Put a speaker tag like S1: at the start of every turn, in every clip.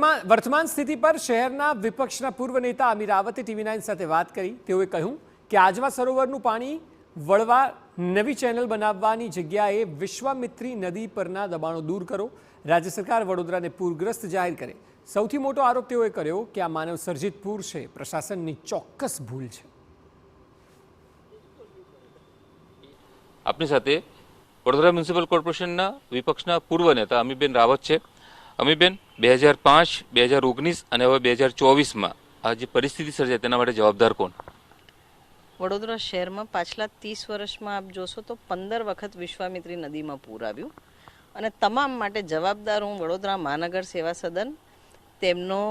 S1: વર્તમાન સ્થિતિ પર શહેરના વિપક્ષના પૂર્વ નેતા અમીર રાવતે TV9 સાથે વાત કરી। તેઓએ કહ્યું કે આજવા સરોવરનું પાણી વળવા નવી ચેનલ બનાવવાની જગ્યાએ વિશ્વામિત્રી નદી પરના દબાણો દૂર કરો। રાજ્ય સરકાર વડોદરાને પૂરગ્રસ્ત જાહેર કરે। સૌથી મોટો આરોપ તેઓએ કર્યો કે આ માનવ સર્જિત પૂર છે, પ્રશાસનની ચોક્કસ ભૂલ છે।
S2: આપની સાથે વડોદરા મ્યુનિસિપલ કોર્પોરેશનના વિપક્ષના પૂર્વ નેતા અમીબેન રાવત છે। અમીબેન, 2005, 2019 અને હવે 2024માં આ જે પરિસ્થિતિ સર્જાય તેના માટે જવાબદાર કોણ?
S3: વડોદરા શહેરમાં પાછલા 30 વર્ષમાં આપ જોશો તો 15 વખત વિશ્વામિત્રી નદીમાં પૂર આવ્યું અને તમામ માટે જવાબદાર હું વડોદરા મહાનગર સેવા સદન, તેમનો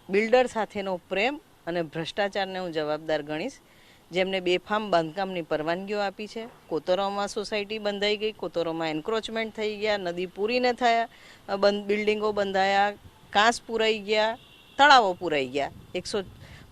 S3: બિલ્ડર સાથેનો પ્રેમ અને ભ્રષ્ટાચારને હું જવાબદાર ગણીશ, જેમને બેફામ બાંધકામની પરવાનગીઓ આપી છે। કોતરોમાં સોસાયટી બંધાઈ ગઈ, કોતરોમાં એન્ક્રોચમેન્ટ થઈ ગયા, નદી પૂરીને થયા, બિલ્ડિંગો બંધાયા, કાંસ પૂરાઈ ગયા, તળાવો પૂરાઈ ગયા।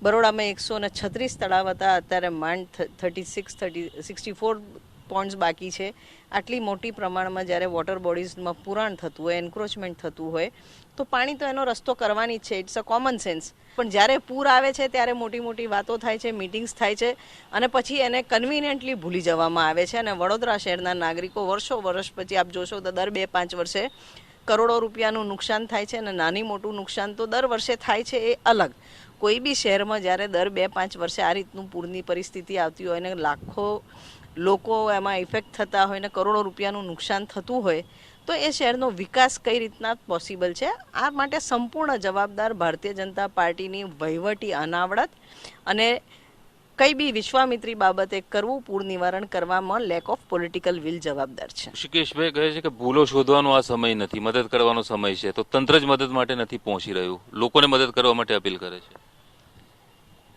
S3: બરોડામાં 136 તળાવ હતા, અત્યારે માંડ 64 પોન્ડ્સ બાકી છે। આટલી મોટી પ્રમાણમાં જ્યારે વોટર બોડીઝમાં પુરાણ થતું હોય, એન્ક્રોચમેન્ટ થતું હોય તો પાણી તો એનો રસ્તો કરવાની જ છે, ઇટ્સ અ કોમન સેન્સ। પણ જ્યારે પૂર આવે છે ત્યારે મોટી મોટી વાતો થાય છે, મિટિંગ્સ થાય છે અને પછી એને કન્વિનિયન્ટલી ભૂલી જવામાં આવે છે। અને વડોદરા શહેરના નાગરિકો વર્ષ પછી આપ જોશો તો દર 2-5 વર્ષે કરોડો રૂપિયાનું નુકસાન થાય છે અને નાની મોટું નુકસાન તો દર વર્ષે થાય છે, એ અલગ। કોઈ બી શહેરમાં જ્યારે દર 2-5 વર્ષે આ રીતનું પૂરની પરિસ્થિતિ આવતી હોય ને લાખો લોકો એમાં ઇફેક્ટ થતા હોય ને કરોડો રૂપિયાનું નુકસાન થતું હોય તો એ શહેરનો વિકાસ કઈ રીતના પોસિબલ છે? આ માટે સંપૂર્ણ જવાબદાર ભારતીય જનતા પાર્ટીની વહીવટી અનાવડત અને કઈ બી વિશ્વામિત્રી બાબતે કરવું, પૂર નિવારણ કરવામાં લેક ઓફ પોલિટિકલ વિલ જવાબદાર છે।
S2: ઋષિકેશભાઈ કહે છે કે ભૂલો શોધવાનો આ સમય નથી, મદદ કરવાનો સમય છે, તો તંત્ર જ મદદ માટે નથી પહોંચી રહ્યું, લોકોને મદદ કરવા માટે અપીલ કરે છે।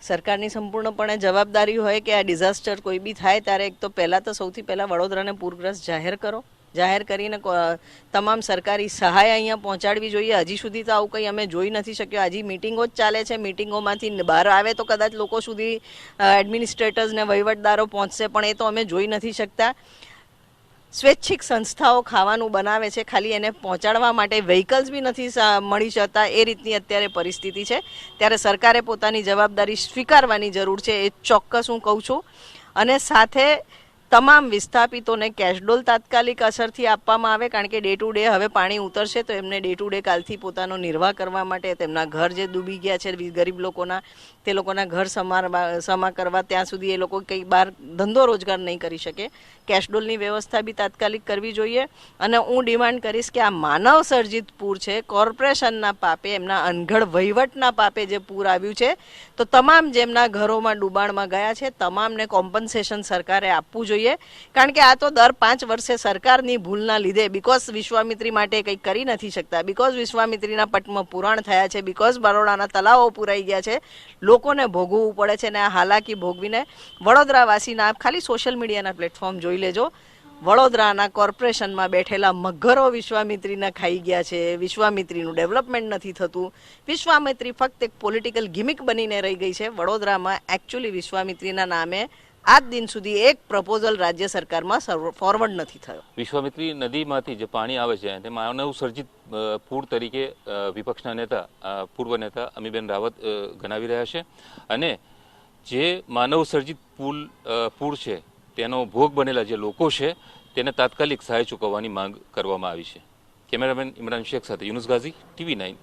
S3: સરકારની સંપૂર્ણપણે જવાબદારી હોય કે આ ડિઝાસ્ટર કોઈ બી થાય ત્યારે એક તો પહેલાં તો સૌથી પહેલાં વડોદરાને પૂરગ્રસ્ત જાહેર કરો, જાહેર કરીને તમામ સરકારી સહાય અહીંયા પહોંચાડવી જોઈએ। હજી સુધી તો આવું કંઈ અમે જોઈ નથી શક્યો। હજી મિટિંગો જ ચાલે છે, મિટિંગોમાંથી બહાર આવે તો કદાચ લોકો સુધી એડમિનિસ્ટ્રેટર્સ ને વહીવટદારો પહોંચશે, પણ એ તો અમે જોઈ નથી શકતા। સ્વૈચ્છિક સંસ્થાઓ ખાવાનું બનાવે છે, ખાલી એને પહોંચાડવા માટે વ્હીકલ્સ બી નથી મળી શકતા, એ રીતની અત્યારે પરિસ્થિતિ છે। ત્યારે સરકારે પોતાની જવાબદારી સ્વીકારવાની જરૂર છે, એ ચોક્કસ હું કહું છું। અને સાથે તમામ વિસ્થાપિતોને કેશડોલ તાત્કાલિક અસરથી આપવામાં આવે, કારણ કે ડે ટુ ડે હવે પાણી ઉતરશે તો એમને ડે ટુ ડે કાલથી પોતાનો નિર્વાહ કરવા માટે, તેમના ઘર જે ડૂબી ગયા છે ગરીબ લોકોના, તે લોકોના ઘર સમા કરવા ત્યાં સુધી એ લોકો કંઈ બહાર ધંધો રોજગાર નહીં કરી શકે। કેશડોલની વ્યવસ્થા બી તાત્કાલિક કરવી જોઈએ। અને હું ડિમાન્ડ કરીશ કે આ માનવ સર્જિત પૂર છે, કોર્પોરેશનના પાપે, એમના અનગઢ વહીવટના પાપે જે પૂર આવ્યું છે, તો તમામ જેમના ઘરોમાં ડૂબાણમાં ગયા છે તમામને કોમ્પન્સેશન સરકારે આપવું જોઈએ। કારણ કે આ તો દર 5 વર્ષે સરકારની ભૂલના લીધે, બીકોઝ વિશ્વામિત્રી માટે કંઈ કરી નથી શકતા, બીકોઝ વિશ્વામિત્રીના પટમાં પુરાણ થયા છે, બીકોઝ બરોડાના તલાવો પુરાઈ ગયા છે, લોકોને ભોગવવું પડે છે। અને આ હાલાકી ભોગવીને વડોદરાવાસીના ખાલી સોશિયલ મીડિયાના પ્લેટફોર્મ જોઈ લેજો, વડોદરાના કોર્પોરેશનમાં બેઠેલા મગરો વિશ્વામિત્રીને ખાઈ ગયા છે, વિશ્વામિત્રીનું ડેવલપમેન્ટ નથી થતું, વિશ્વામિત્રી ફક્ત એક પોલિટિકલ ગિમિક બનીને રહી ગઈ છે। વડોદરામાં એકચ્યુઅલી વિશ્વામિત્રીના નામે આજ દિન સુધી એક પ્રપોઝલ રાજ્ય સરકારમાં ફોરવર્ડ નથી થયો।
S2: વિશ્વામિત્રી નદીમાંથી જે પાણી આવે છે તે માનવ સર્જિત પૂર તરીકે વિપક્ષના નેતા પૂર્વ નેતા અમીબેન રાવત ગણાવી રહ્યા છે અને જે માનવ સર્જિત પૂર છે તેનો ભોગ બનેલા જે લોકો છે તેને તાત્કાલિક સહાય ચૂકવવાની માંગ કરવામાં આવી છે। કેમેરામેન ઇમરાન શેખ સાથે યુનુસ ગાઝી, TV9।